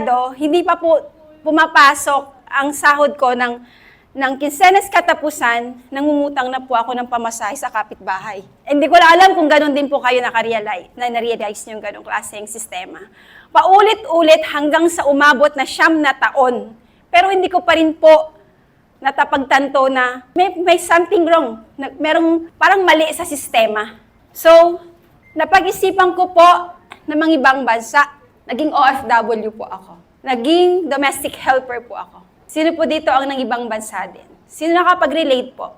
empleyado, hindi pa po pumapasok ang sahod ko ng kinsenas katapusan, nangungutang na po ako ng pamasahe sa kapitbahay. Hindi ko na alam kung ganun din po kayo na-realize nyo yung ganung klaseng sistema. Paulit-ulit hanggang sa umabot na 9 na taon. Pero hindi ko pa rin po natapagtanto na may something wrong. Merong parang mali sa sistema. So, napag-isipan ko po na mga ibang bansa, naging OFW po ako. Naging domestic helper po ako. Sino po dito ang ng ibang bansa din? Sino nakapag-relate po?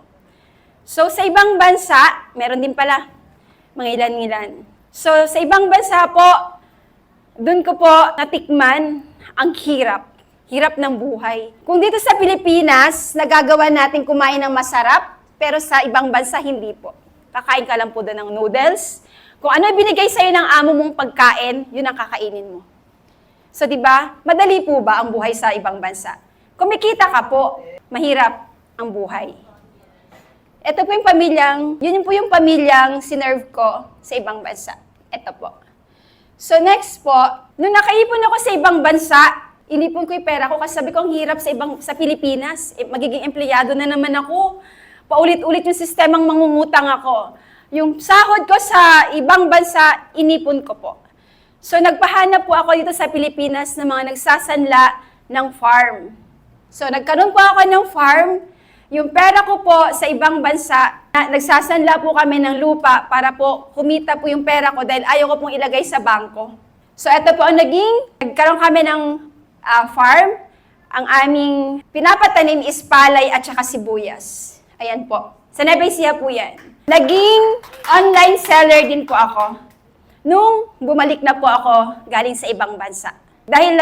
So, sa ibang bansa, meron din pala mga ilan-ilan. So, sa ibang bansa po, doon ko po natikman ang hirap. Hirap ng buhay. Kung dito sa Pilipinas, nagagawa natin kumain ng masarap, pero sa ibang bansa, hindi po. Kakain ka lang po doon ng noodles. Kung ano binigay sa'yo ng amo mong pagkain, yun ang kakainin mo. So, di ba? Madali po ba ang buhay sa ibang bansa? Kumikita ka po, mahirap ang buhay. Ito po yung yun po yung pamilyang sinerve ko sa ibang bansa. Ito po. So next po, nung nakaipon ako sa ibang bansa, inipon ko yung pera ko kasi sabi ko ang hirap sa Pilipinas. Magiging empleyado na naman ako. Paulit-ulit yung sistemang mangungutang ako. Yung sahod ko sa ibang bansa, inipon ko po. So nagpahanap po ako dito sa Pilipinas ng mga nagsasanla ng farm. So, nagkaroon po ako ng farm. Yung pera ko po sa ibang bansa, nagsasanla po kami ng lupa para po kumita po yung pera ko dahil ayaw ko pong ilagay sa bangko. So, ito po ang nagkaroon kami ng farm. Ang aming pinapatanim is palay at saka sibuyas. Ayan po. Sa Nueva Ecija po yan. Naging online seller din po ako nung bumalik na po ako galing sa ibang bansa. Dahil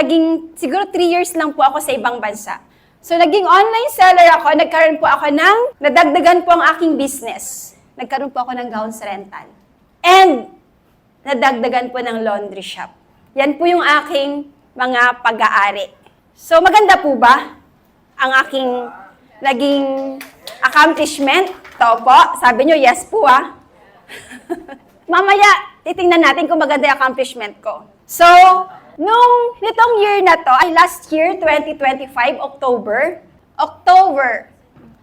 siguro 3 years lang po ako sa ibang bansa. So, naging online seller ako, nagkaroon po ako nadagdagan po ang aking business. Nagkaroon po ako ng gowns rental. And, nadagdagan po ng laundry shop. Yan po yung aking mga pag-aari. So, maganda po ba ang aking naging accomplishment? Ito po, sabi nyo, yes po Mamaya, titingnan natin kung maganda yung accomplishment ko. So, nitong year na to, last year, 2025, October.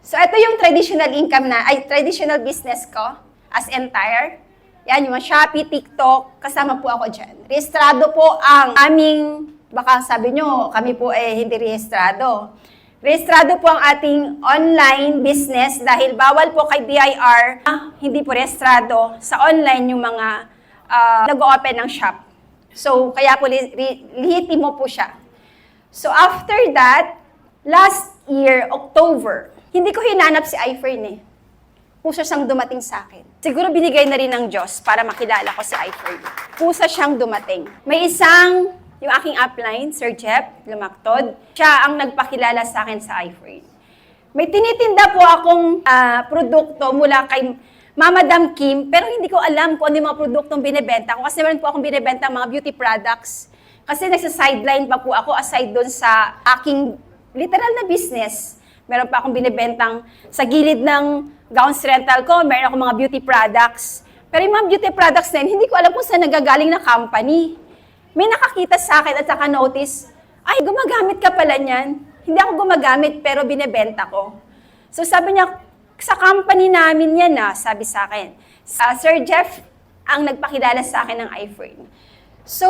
So, ito yung traditional business ko as entire. Yan, yung Shopee, TikTok, kasama po ako dyan. Rehistrado po ang aming, baka sabi nyo, kami po hindi rehistrado. Rehistrado po ang ating online business dahil bawal po kay BIR, hindi po rehistrado sa online yung mga nag-open ng shop. So, kaya po lihitimo po siya. So, after that, last year, October, hindi ko hinanap si iFern Pusa siyang dumating sa akin. Siguro binigay na rin ng Diyos para makilala ko si iFern. Pusa siyang dumating. May yung aking upline, Sir Jeff Lumactod, siya ang nagpakilala sa akin sa iFern. May tinitinda po akong produkto mula kay Madam Kim, pero hindi ko alam kung ano yung mga produktong binibenta ko. Kasi meron po akong binibenta mga beauty products. Kasi nagsa-sideline pa po ako aside doon sa aking literal na business. Meron pa akong binibentang sa gilid ng gowns rental ko, meron akong mga beauty products. Pero yung mga beauty products na yun, hindi ko alam kung saan nagagaling na company. May nakakita sa akin at saka notice, ay, gumagamit ka pala niyan. Hindi ako gumagamit pero binibenta ko. So sabi niya, sa company namin yan sabi sa akin. Sir Jeff ang nagpakilala sa akin ng iFern. So,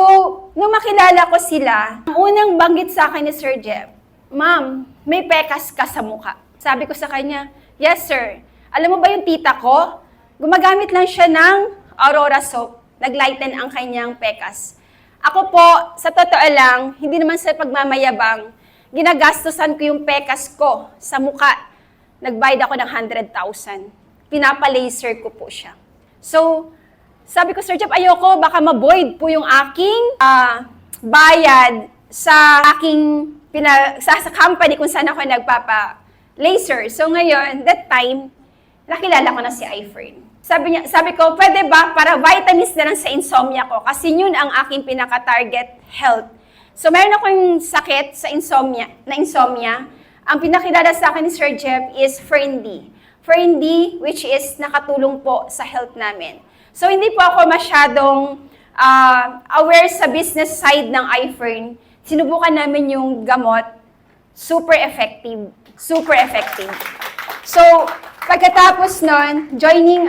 nung makilala ko sila, ang unang banggit sa akin ni Sir Jeff, Ma'am, may pekas ka sa mukha. Sabi ko sa kanya, yes sir. Alam mo ba yung tita ko? Gumagamit lang siya ng Aurora soap. Naglighten ang kanyang pekas. Ako po, sa totoo lang, hindi naman sa pagmamayabang, ginagastusan ko yung pekas ko sa mukha. Nagbayad ako ng 100,000. Pinapa-laser ko po siya. So, sabi ko, Sir Jeff, ayoko, baka ma-void po yung aking bayad sa aking sa company kung saan ako nagpapa-laser. So ngayon, that time, nakilala ko na si iFern. Sabi ko, pwede ba para vitamins na lang sa insomnia ko? Kasi yun ang aking pinaka-target health. So meron akong sakit sa insomnia. Ang pinakilala sa akin ni Sir Jeff is Fern-D. Fern-D, which is nakatulong po sa health namin. So, hindi po ako masyadong aware sa business side ng iFern. Sinubukan namin yung gamot, super effective. Super effective. So, pagkatapos nun, joining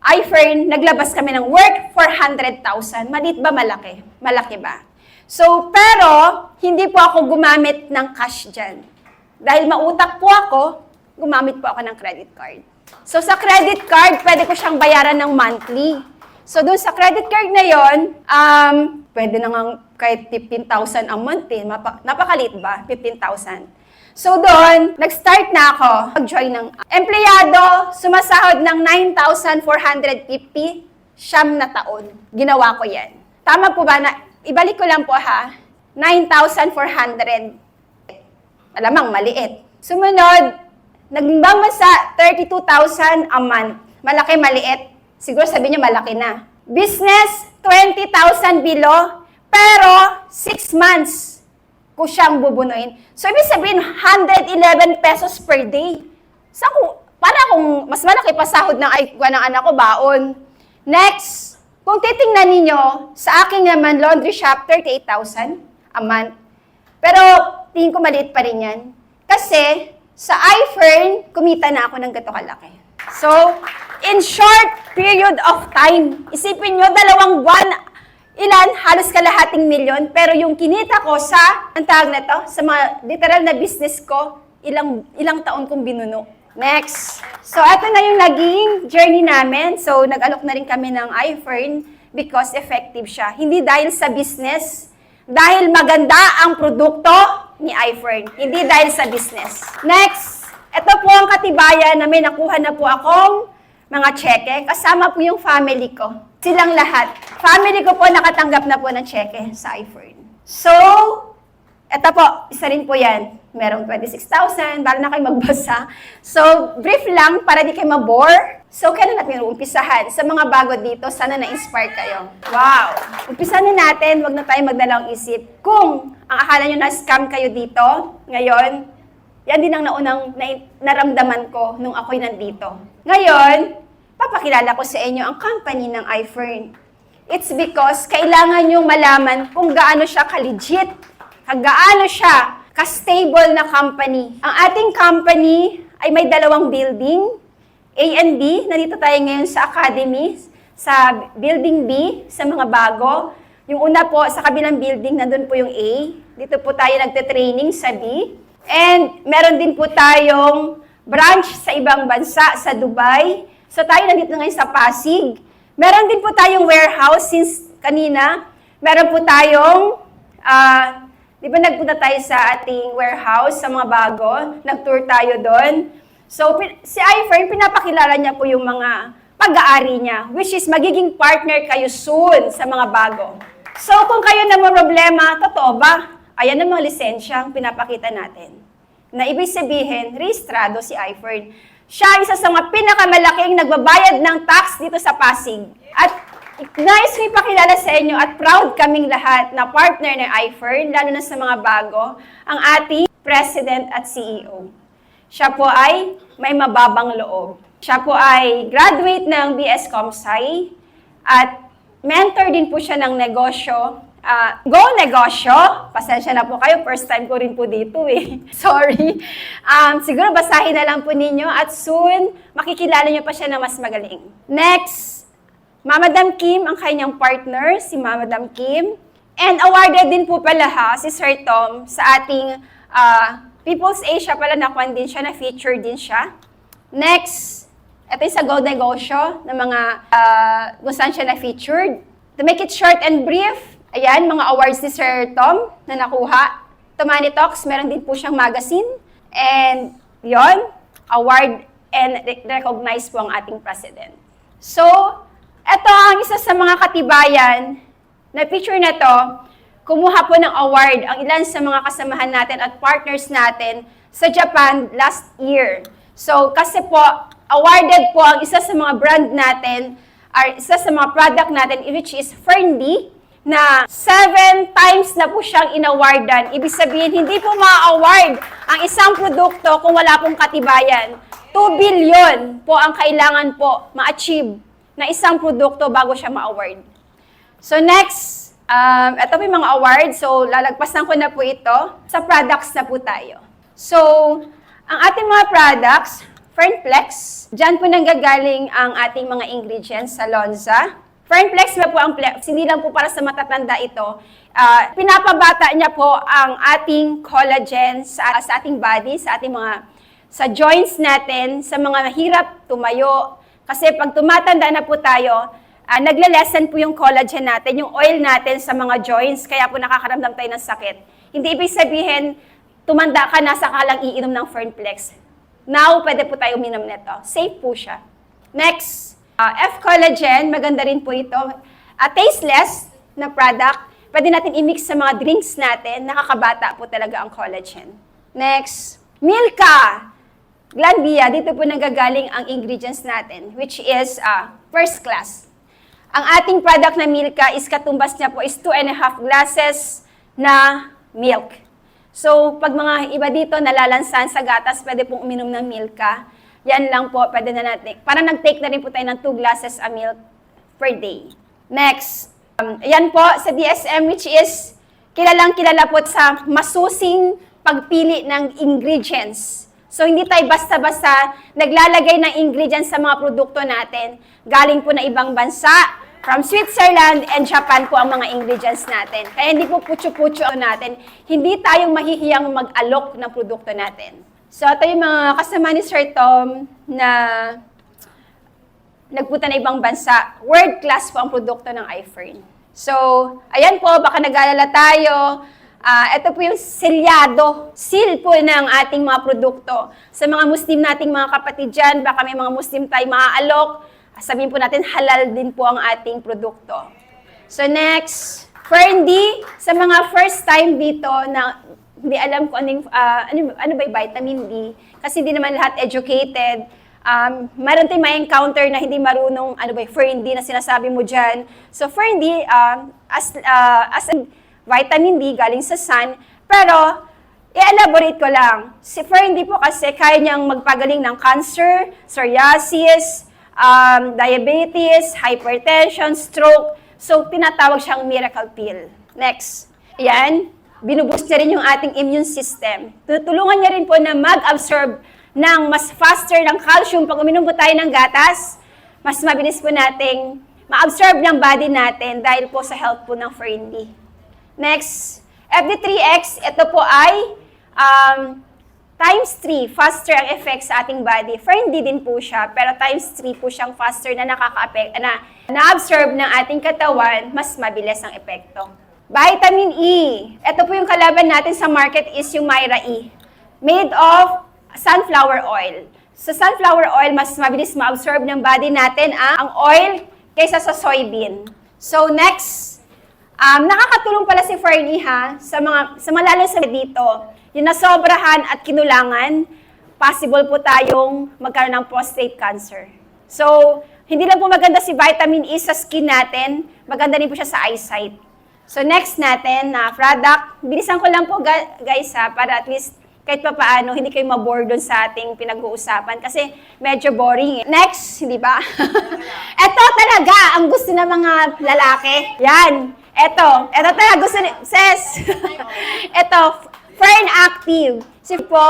iFern, naglabas kami ng work for 100,000. Maliit ba malaki? Malaki ba? So, pero, hindi po ako gumamit ng cash dyan. Dahil mautak po ako, gumamit po ako ng credit card. So, sa credit card, pwede ko siyang bayaran ng monthly. So, dun sa credit card na yon, pwede na nga kahit 15,000 a month eh. Napakaliit ba? 15,000. So doon, nag-start na ako mag-join ng empleyado, sumasahod ng 9,450, 9 na taon. Ginawa ko yan. Tama po ba na, ibalik ko lang po ha, 9,400. Alamang maliit. Sumunod, nagbamba sa 32,000 a month. Malaki, maliit. Siguro sabihin niyo malaki na. Business, 20,000 below, pero 6 months ko siyang bubunuin. So, ibig sabihin, 111 pesos per day. So, para kung mas malaki pa sahod ng anak ko, baon. Next, kung titingnan ninyo, sa akin naman, laundry shop, 38,000 a month. Pero, tingin ko maliit pa rin yan. Kasi, sa iFern, kumita na ako ng gato kalaki. So, in short period of time, isipin nyo, 2 buwan, ilan, halos kalahating milyon, pero yung kinita ko sa, ang tawag na to, sa mga literal na business ko, ilang taon kong binuno. Next. So, ito na yung naging journey namin. So, nag-alok na rin kami ng iFern because effective siya. Hindi dahil sa business, dahil maganda ang produkto ni iFern. Hindi dahil sa business. Next. Ito po ang katibayan na may nakuha na po akong mga cheque. Kasama po yung family ko. Silang lahat. Family ko po nakatanggap na po ng cheque sa iFern. So, eto po, isa rin po yan. Merong 26,000, bala na kayo magbasa. So, brief lang para di kayo mabore. So, kailan natin umpisahan? Sa mga bago dito, sana na-inspire kayo. Wow! Umpisahan na natin, wag na tayo magdalawang isip. Kung ang akala nyo na-scam kayo dito, ngayon, yan din ang naunang naramdaman ko nung ako'y nandito. Ngayon, papakilala ko sa inyo ang company ng iFern. It's because kailangan nyo malaman kung gaano siya ka-legit, gaano siya ka-stable na company. Ang ating company ay may 2 building, A and B. Nandito tayo ngayon sa Academy, sa Building B, sa mga bago. Yung una po, sa kabilang building, nandun po yung A. Dito po tayo nagte-training sa B. And meron din po tayong branch sa ibang bansa, sa Dubai. So tayo nandito ngayon sa Pasig. Meron din po tayong warehouse since kanina. Meron po tayong, di ba nagpunta tayo sa ating warehouse, sa mga bago. Nag-tour tayo doon. So si iFern, pinapakilala niya po yung mga pag-aari niya, which is magiging partner kayo soon sa mga bago. So kung kayo na may problema, totoo ba? Ayan ang mga lisensyang pinapakita natin. Na ibig sabihin, rehistrado si iFern. Siya isa sa mga pinakamalaking nagbabayad ng tax dito sa Pasig. At nais ko ipakilala sa inyo at proud kaming lahat na partner ng iFern, lalo na sa mga bago, ang ating President at CEO. Siya po ay may mababang loob. Siya po ay graduate ng BS ComSci at mentor din po siya ng negosyo. Go Negosyo. Pasensya na po kayo. First time ko rin po dito eh. Sorry. Siguro basahin na lang po ninyo at soon makikilala nyo pa siya na mas magaling. Next, Madam Kim, ang kanyang partner, si Madam Kim. And awarded din po pala si Sir Tom sa ating People's Asia pala nakuha din siya, na-feature din siya. Next, ito yung sa Go Negosyo na mga kung saan siya na-featured. To make it short and brief, ayan, mga awards ni Sir Tom na nakuha. Tomani Talks, meron din po siyang magazine. And yon, award and recognize po ang ating president. So, ito ang isa sa mga katibayan na picture na to, kumuha po ng award ang ilan sa mga kasamahan natin at partners natin sa Japan last year. So, kasi po, awarded po ang isa sa mga brand natin, or isa sa mga product natin, which is Ferndy, na 7 times na po siyang inawardan. Ibig sabihin, hindi po ma-award ang isang produkto kung wala pong katibayan. 2 billion po ang kailangan po ma-achieve na isang produkto bago siya ma-award. So next, Ito po yung mga awards. So, lalagpasan ko na po ito. Sa products na po tayo. So, ang ating mga products, Fernplex. Diyan po nanggagaling ang ating mga ingredients sa Lonza. Fernplex na po ang Plex. Hindi lang po para sa matatanda ito. Pinapabata niya po ang ating collagen sa ating body, sa ating sa joints natin, sa mga hirap tumayo. Kasi pag tumatanda na po tayo, nagle-lessen po yung collagen natin, yung oil natin sa mga joints, kaya po nakakaramdam tayo ng sakit. Hindi ibig sabihin, tumanda ka na saka lang iinom ng Fernplex. Now, pwede po tayo uminom nito. Safe po siya. Next, F-Collagen, maganda rin po ito. Tasteless na product, pwede natin i-mix sa mga drinks natin, nakakabata po talaga ang collagen. Next, Milka. Glanbia, dito po nanggagaling ang ingredients natin, which is first class. Ang ating product na Milka is katumbas niya po is 2.5 glasses na milk. So, pag mga iba dito nalalansan sa gatas, pwede pong uminom ng Milka. Yan lang po, pwede na natin. Para nag-take na rin po tayo ng 2 glasses of milk per day. Next, yan po sa DSM, which is kilalang-kilala po sa masusing pagpili ng ingredients. So, hindi tayo basta-basta naglalagay ng ingredients sa mga produkto natin. Galing po na ibang bansa, from Switzerland and Japan po ang mga ingredients natin. Kaya hindi po putyo-putyo natin. Hindi tayong mahihiyang mag-alok ng produkto natin. So, ito yung mga kasama ni Sir Tom na nagpunta na ibang bansa. World class po ang produkto ng iFern. So, ayan po, baka nag-alala tayo. Ito po yung selyado, seal po ng ating mga produkto. Sa mga Muslim nating mga kapatid dyan, baka may mga Muslim tayo maaalok, sabihin po natin halal din po ang ating produkto. So next, Ferndy, sa mga first time dito na hindi alam ko ano ba yung vitamin D, kasi hindi naman lahat educated, mayroon tayong ma-encounter na hindi marunong, Ferndy na sinasabi mo dyan. So Ferndy, as vitamin D galing sa sun, pero i-elaborate ko lang. Si Ferndy po kasi kaya niyang magpagaling ng cancer, psoriasis, diabetes, hypertension, stroke. So, tinatawag siyang miracle pill. Next. Yan. Binuboost niya rin yung ating immune system. Tutulungan niya rin po na mag-absorb ng mas faster ng calcium. Pag uminom po tayo ng gatas, mas mabilis po nating ma-absorb ng body natin dahil po sa health po ng Ferndy. Next, FD3X, ito po ay times 3, faster ang effect sa ating body. Ferndy din po siya, pero times 3 po siyang faster na na-absorb ng ating katawan, mas mabilis ang epekto. Vitamin E, ito po yung kalaban natin sa market is yung Myra E. Made of sunflower oil. Sa sunflower oil, mas mabilis ma-absorb ng body natin ang oil kaysa sa soybean. So next, nakakatulong pala si Ferndy sa mga lalo sa dito, yung nasobrahan at kinulangan, possible po tayong magkaroon ng prostate cancer. So, hindi lang po maganda si vitamin E sa skin natin, maganda rin po siya sa eyesight. So, next natin na product, bilisan ko lang po guys para at least kahit pa paano, hindi kayo mabore doon sa ating pinag-uusapan kasi medyo boring. Next, hindi ba? Ito talaga ang gusto ng mga lalaki. Yan. Ito talaga gusto ni Ses. Ito, Fern Active. Kasi po,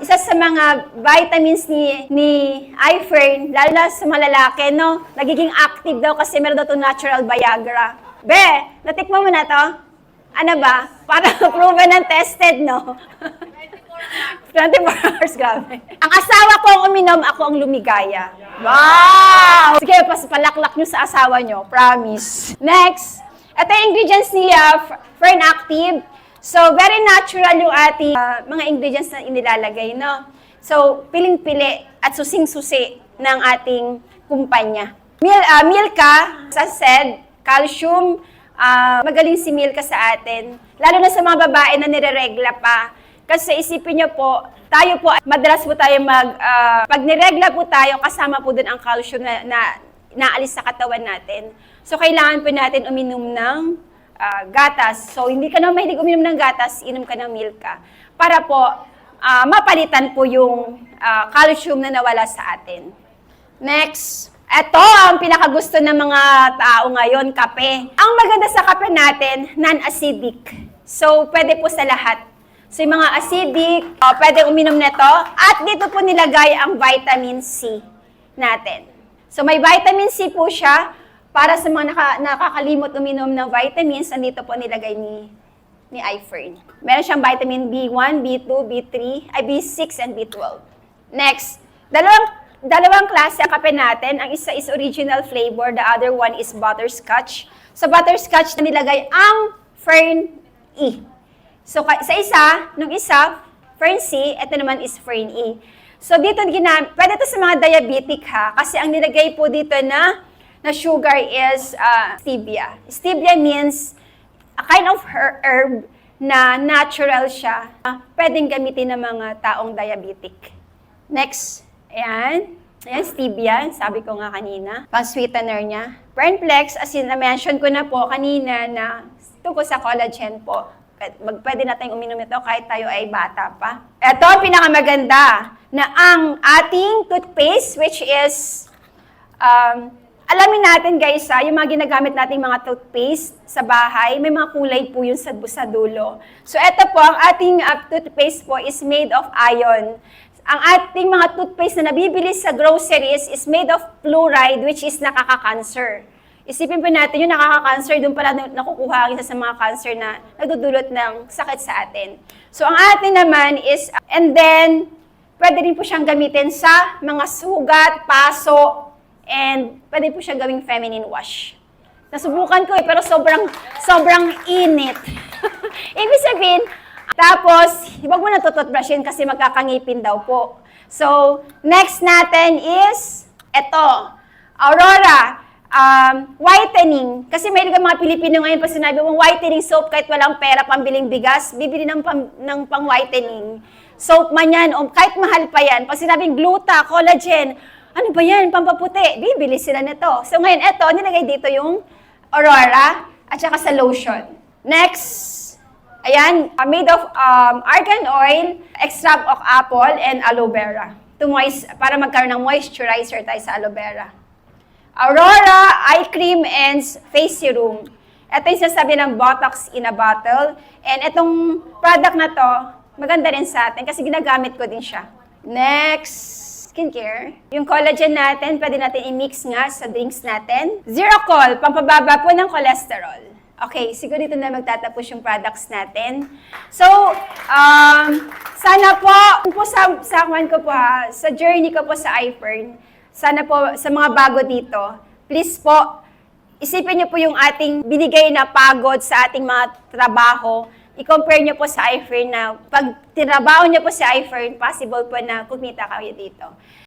isa sa mga vitamins ni iFern, lalo na sa mga lalaki, no? Nagiging active daw kasi meron daw ito natural Viagra. Be, natikman mo na to? Ano ba? Para proven and tested, no? 24 hours, grabe. Ang asawa ko ang uminom, ako ang lumigaya. Wow! Sige, palaklak nyo sa asawa nyo. Promise. Next. Ito yung ingredients ni Fern Active. So, very natural yung ating mga ingredients na inilalagay, no? So, piling-pili at susing-susi ng ating kumpanya. Milka, as I said, calcium, magaling si Milka sa atin. Lalo na sa mga babae na nireregla pa. Kasi isipin nyo po, tayo po, madalas po tayo pag niregla po tayo, kasama po dun ang calcium na naalis sa katawan natin. So, kailangan po natin uminom ng gatas. So, hindi ka naman mahilig uminom ng gatas, inom ka ng Milka. Para po, mapalitan po yung calcium na nawala sa atin. Next, Ito ang pinakagusto ng mga tao ngayon, kape. Ang maganda sa kape natin, non-acidic. So, pwede po sa lahat. So, yung mga acidic, pwede uminom nito. At dito po nilagay ang vitamin C natin. So, may vitamin C po siya. Para sa mga nakakalimot uminom ng vitamins, nandito po nilagay ni iFern. Meron siyang vitamin B1, B2, B3, B6, and B12. Next, dalawang klase ang kape natin. Ang isa is original flavor, the other one is butterscotch. Sa butterscotch na nilagay ang Fern E. So sa nung isa, Fern C, ito naman is Fern E. So dito, pwede ito sa mga diabetic ha, kasi ang nilagay po dito na sugar is stevia. Stevia means a kind of herb na natural siya. Pwedeng gamitin ng mga taong diabetic. Next, ayan. Ayan, stevia. Sabi ko nga kanina. Pang-sweetener niya. Burnplex, as in, na-mention ko na po kanina na tungkol sa collagen po. Pwede natin uminom ito kahit tayo ay bata pa. Ito ang pinakamaganda na ang ating toothpaste, which is alamin natin guys, yung mga ginagamit nating mga toothpaste sa bahay, may mga kulay po yun sa dulo. So ito po, ang ating toothpaste po is made of iron. Ang ating mga toothpaste na nabibili sa groceries is made of fluoride, which is nakaka-cancer. Isipin po natin yung nakaka-cancer, doon pala nakukuha ang isa sa mga cancer na nagdudulot ng sakit sa atin. So ang atin naman is, and then, pwede rin po siyang gamitin sa mga sugat, paso, and pwede po siya gawing feminine wash. Nasubukan ko pero sobrang init. Ibig sabihin, tapos, huwag mo na tututbrushin kasi magkakangipin daw po. So, next natin is, ito, Aurora, whitening. Kasi may mga Pilipino ngayon pa sinabi mong whitening soap kahit walang pera pambiling bigas, bibili ng pang-whitening. Soap man yan, o kahit mahal pa yan. Pag sinabing gluta, collagen, ano ba yan? Pampaputi. Bibili sila nito. So ngayon, eto, nilagay dito yung Aurora at saka sa lotion. Next, ayan, made of argan oil, extract of apple, and aloe vera. Para magkaroon ng moisturizer tayo sa aloe vera. Aurora Eye Cream and Face Serum. Ito yung sasabi ng Botox in a bottle. And itong product na to, maganda rin sa atin kasi ginagamit ko din siya. Next, skincare. Yung collagen natin, pwede natin i-mix nga sa drinks natin. Zerocol, pampababa po ng cholesterol. Okay, siguro dito na magtatapos yung products natin. So, sana po, sa journey ko po sa iFern, sana po sa mga bago dito, please po, isipin niyo po yung ating binigay na pagod sa ating mga trabaho. I-compare nyo po sa iFern na pag tinabaho nyo po sa iFern, possible po na kumita kayo dito.